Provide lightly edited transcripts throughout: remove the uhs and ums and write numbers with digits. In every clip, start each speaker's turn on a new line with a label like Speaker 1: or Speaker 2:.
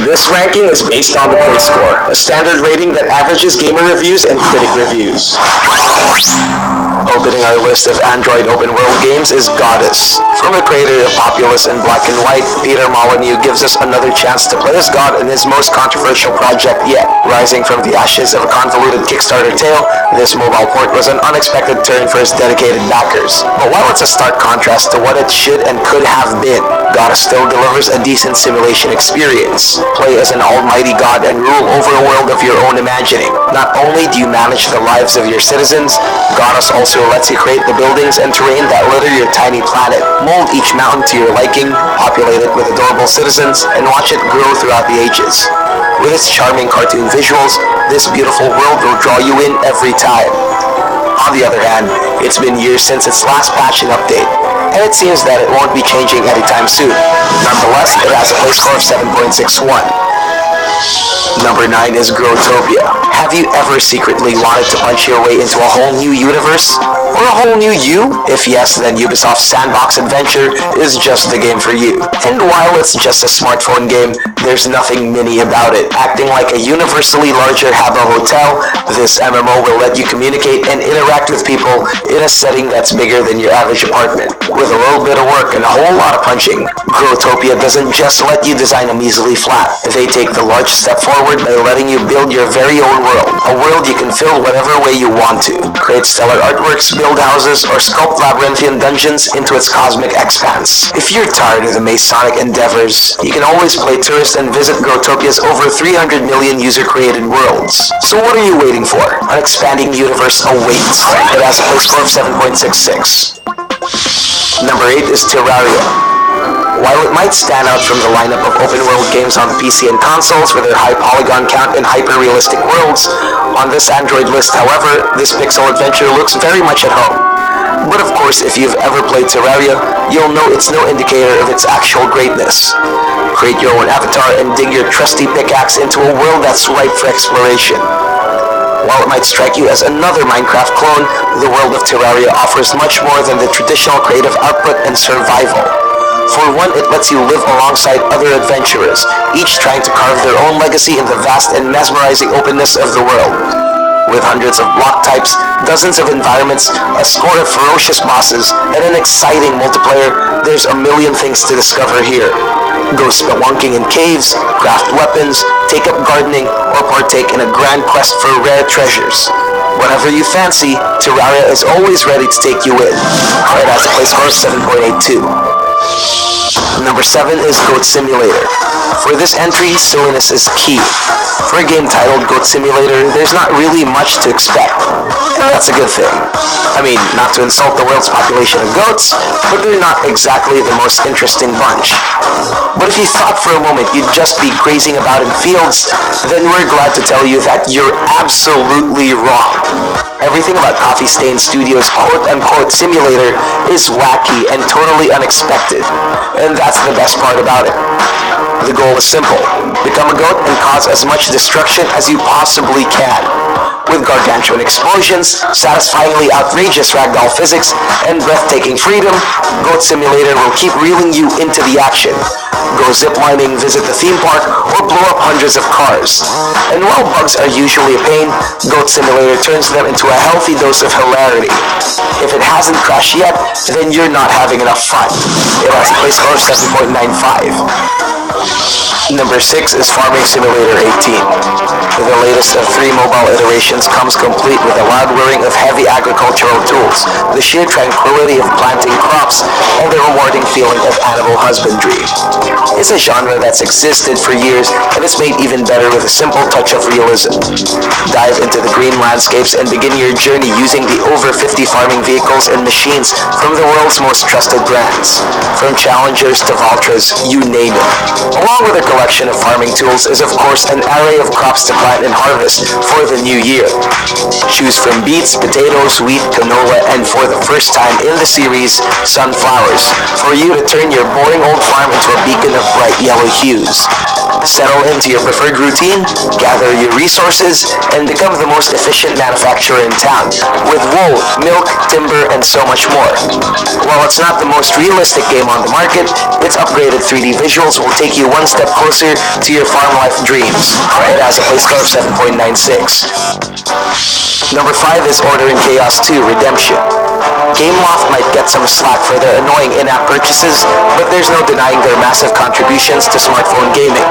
Speaker 1: This ranking is based on the Play Score, a standard rating that averages gamer reviews and critic reviews. Opening our list of Android open world games is Goddess. From the creator of Populous and Black and White, Peter Molyneux gives us another chance to play as God in his most controversial project yet. Rising from the ashes of a convoluted Kickstarter tale, this mobile port was an unexpected turn for his dedicated backers. But while it's a stark contrast to what it should and could have been, Goddess still delivers a decent simulation experience. Play as an almighty god and rule over a world of your own imagining. Not only do you manage the lives of your citizens, Goddess also lets you create the buildings and terrain that litter your tiny planet. Mold each mountain to your liking, populate it with adorable citizens, and watch it grow throughout the ages. With its charming cartoon visuals, this beautiful world will draw you in every time. On the other hand, it's been years since its last patch and update, and it seems that it won't be changing anytime soon. Nonetheless, it has a play score of 7.61. Number 9 is Growtopia. Have you ever secretly wanted to punch your way into a whole new universe? Or a whole new you? If yes, then Ubisoft's Sandbox Adventure is just the game for you. And while it's just a smartphone game, there's nothing mini about it. Acting like a universally larger Habbo hotel, this MMO will let you communicate and interact with people in a setting that's bigger than your average apartment. With a little bit of work and a whole lot of punching, Growtopia doesn't just let you design a measly flat. They take the large step forward by letting you build your very own world. A world you can fill whatever way you want to. Create stellar artworks, build houses, or sculpt labyrinthian dungeons into its cosmic expanse. If you're tired of the Masonic endeavors, you can always play tourist and visit Growtopia's over 300 million user-created worlds. So what are you waiting for? An expanding universe awaits. It has a play score of 7.66. Number 8 is Terraria. While it might stand out from the lineup of open-world games on the PC and consoles with their high polygon count and hyper-realistic worlds, on this Android list, however, this pixel adventure looks very much at home. But of course, if you've ever played Terraria, you'll know it's no indicator of its actual greatness. Create your own avatar and dig your trusty pickaxe into a world that's ripe for exploration. While it might strike you as another Minecraft clone, the world of Terraria offers much more than the traditional creative output and survival. For one, it lets you live alongside other adventurers, each trying to carve their own legacy in the vast and mesmerizing openness of the world. With hundreds of block types, dozens of environments, a score of ferocious bosses, and an exciting multiplayer, there's a million things to discover here. Go spelunking in caves, craft weapons, take up gardening, or partake in a grand quest for rare treasures. Whatever you fancy, Terraria is always ready to take you in. It has a play score of 7.82. Number 7 is Goat Simulator. For this entry, silliness is key. For a game titled Goat Simulator, there's not really much to expect. And that's a good thing. I mean, not to insult the world's population of goats, but they're not exactly the most interesting bunch. But if you thought for a moment you'd just be grazing about in fields, then we're glad to tell you that you're absolutely wrong. Everything about Coffee Stain Studios' quote-unquote simulator is wacky and totally unexpected. And that's the best part about it. The goal is simple. Become a goat and cause as much destruction as you possibly can. With gargantuan explosions, satisfyingly outrageous ragdoll physics, and breathtaking freedom, Goat Simulator will keep reeling you into the action. Go ziplining, visit the theme park, or blow up hundreds of cars. And while bugs are usually a pain, Goat Simulator turns them into a healthy dose of hilarity. If it hasn't crashed yet, then you're not having enough fun. It has a play score of 7.95. Number 6 is Farming Simulator 18. The latest of 3 mobile iterations comes complete with a loud whirring of heavy agricultural tools, the sheer tranquility of planting crops, and the rewarding feeling of animal husbandry. It's a genre that's existed for years, and it's made even better with a simple touch of realism. Dive into the green landscapes and begin your journey using the over 50 farming vehicles and machines from the world's most trusted brands. From Challengers to Valtras, you name it. Along with a collection of farming tools is of course an array of crops to plant and harvest for the new year. Choose from beets, potatoes, wheat, canola, and for the first time in the series, sunflowers, for you to turn your boring old farm into a beacon of bright yellow hues. Settle into your preferred routine, gather your resources, and become the most efficient manufacturer in town, with wool, milk, timber, and so much more. While it's not the most realistic game on the market, its upgraded 3D visuals will take you one step closer to your farm life dreams. It has a play score of 7.96. Number 5 is Order in Chaos 2 Redemption. Gameloft might get some slack for their annoying in-app purchases, but there's no denying their massive contributions to smartphone gaming.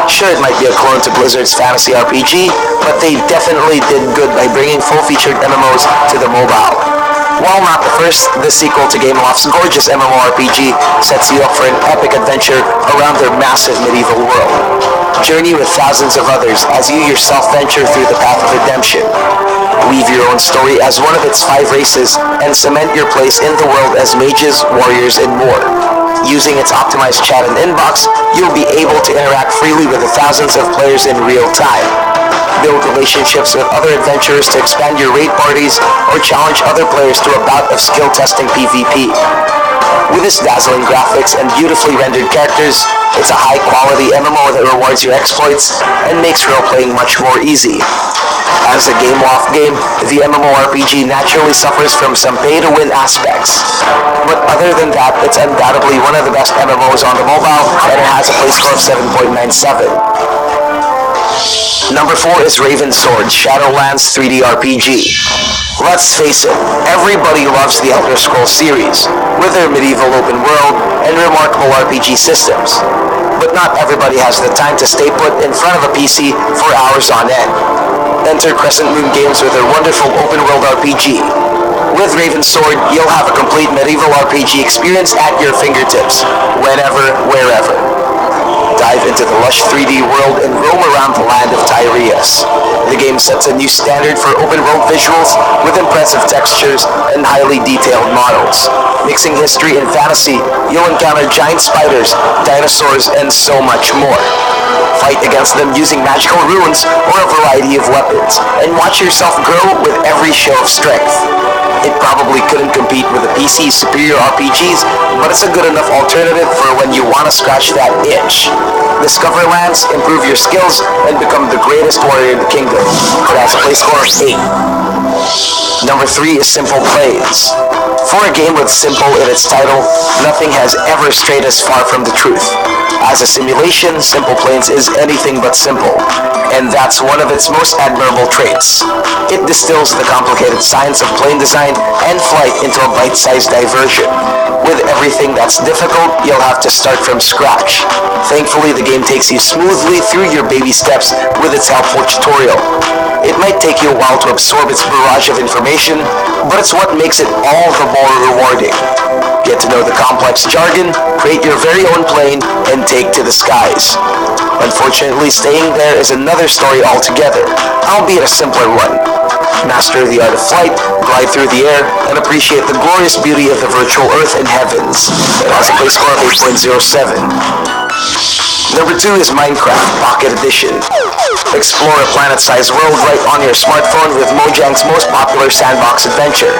Speaker 1: Sure, it might be a clone to Blizzard's fantasy RPG, but they definitely did good by bringing full-featured MMOs to the mobile. While not the first, the sequel to Gameloft's gorgeous MMORPG sets you up for an epic adventure around their massive medieval world. Journey with thousands of others as you yourself venture through the path of redemption. Weave your own story as one of its 5 races and cement your place in the world as mages, warriors, and more. Using its optimized chat and inbox, you'll be able to interact freely with the thousands of players in real time. Build relationships with other adventurers to expand your raid parties or challenge other players to a bout of skill-testing PvP. With its dazzling graphics and beautifully rendered characters, it's a high-quality MMO that rewards your exploits and makes role-playing much more easy. As a Gameloft game, the MMORPG naturally suffers from some pay-to-win aspects. But other than that, it's undoubtedly one of the best MMOs on the mobile, and it has a play score of 7.97. Number 4 is Raven Sword Shadowlands 3D RPG. Let's face it, everybody loves the Elder Scrolls series, with their medieval open world and remarkable RPG systems. But not everybody has the time to stay put in front of a PC for hours on end. Enter Crescent Moon Games with their wonderful open-world RPG. With Raven Sword, you'll have a complete medieval RPG experience at your fingertips, whenever, wherever. Dive into the lush 3D world and roam around the land of Tyreus. The game sets a new standard for open-world visuals with impressive textures and highly detailed models. Mixing history and fantasy, you'll encounter giant spiders, dinosaurs, and so much more. Fight against them using magical runes or a variety of weapons, and watch yourself grow with every show of strength. It probably couldn't compete with the PC's superior RPGs, but it's a good enough alternative for when you want to scratch that itch. Discover lands, improve your skills, and become the greatest warrior in the kingdom. It has a play score of 8. Number 3 is Simple Planes. For a game with simple in its title, nothing has ever strayed as far from the truth. As a simulation, Simple Planes is anything but simple, and that's one of its most admirable traits. It distills the complicated science of plane design and flight into a bite-sized diversion. With everything that's difficult, you'll have to start from scratch. Thankfully, the game takes you smoothly through your baby steps with its helpful tutorial. It might take you a while to absorb its barrage of information, but it's what makes it all the more rewarding. Get to know the complex jargon, create your very own plane, and take to the skies. Unfortunately, staying there is another story altogether, albeit a simpler one. Master the art of flight, glide through the air, and appreciate the glorious beauty of the virtual earth and heavens. It has a play score of 8.07. Number 2 is Minecraft Pocket Edition. Explore a planet-sized world right on your smartphone with Mojang's most popular sandbox adventure.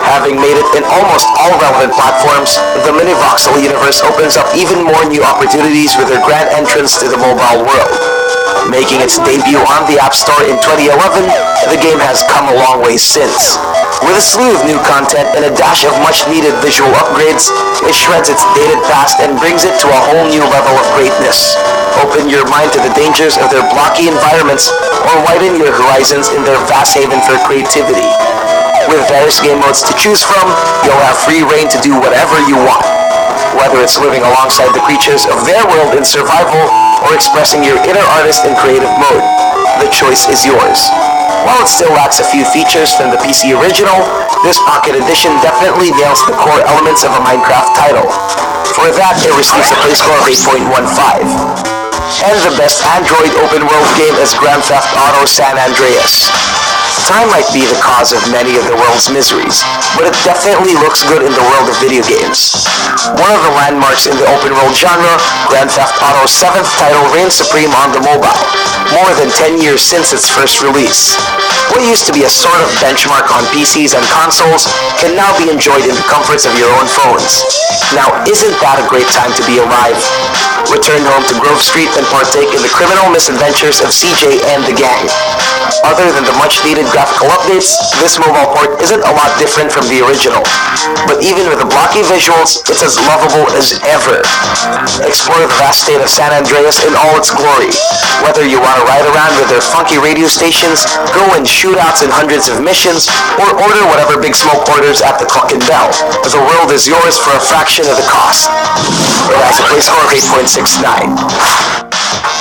Speaker 1: Having made it in almost all relevant platforms, the Minivoxel universe opens up even more new opportunities with their grand entrance to the mobile world. Making its debut on the App Store in 2011, the game has come a long way since. With a slew of new content and a dash of much-needed visual upgrades, it shreds its dated past and brings it to a whole new level of greatness. Open your mind to the dangers of their blocky environments or widen your horizons in their vast haven for creativity. With various game modes to choose from, you'll have free reign to do whatever you want. Whether it's living alongside the creatures of their world in survival or expressing your inner artist in creative mode, the choice is yours. While it still lacks a few features from the PC original, this Pocket Edition definitely nails the core elements of a Minecraft title. For that, it receives a play score of 8.15. And the best Android open world game is Grand Theft Auto San Andreas. Time might be the cause of many of the world's miseries, but it definitely looks good in the world of video games. One of the landmarks in the open world genre, Grand Theft Auto's 7th title reigns supreme on the mobile, more than 10 years since its first release. What used to be a sort of benchmark on PCs and consoles can now be enjoyed in the comforts of your own phones. Now, isn't that a great time to be alive? Return home to Grove Street and partake in the criminal misadventures of CJ and the gang. Other than the much-needed graphical updates, this mobile port isn't a lot different from the original. But even with the blocky visuals, it's as lovable as ever. Explore the vast state of San Andreas in all its glory. Whether you want to ride around with their funky radio stations, go in shootouts in hundreds of missions, or order whatever Big Smoke orders at the Cluck and Bell, the world is yours for a fraction of the cost. It has a play score of 8.69.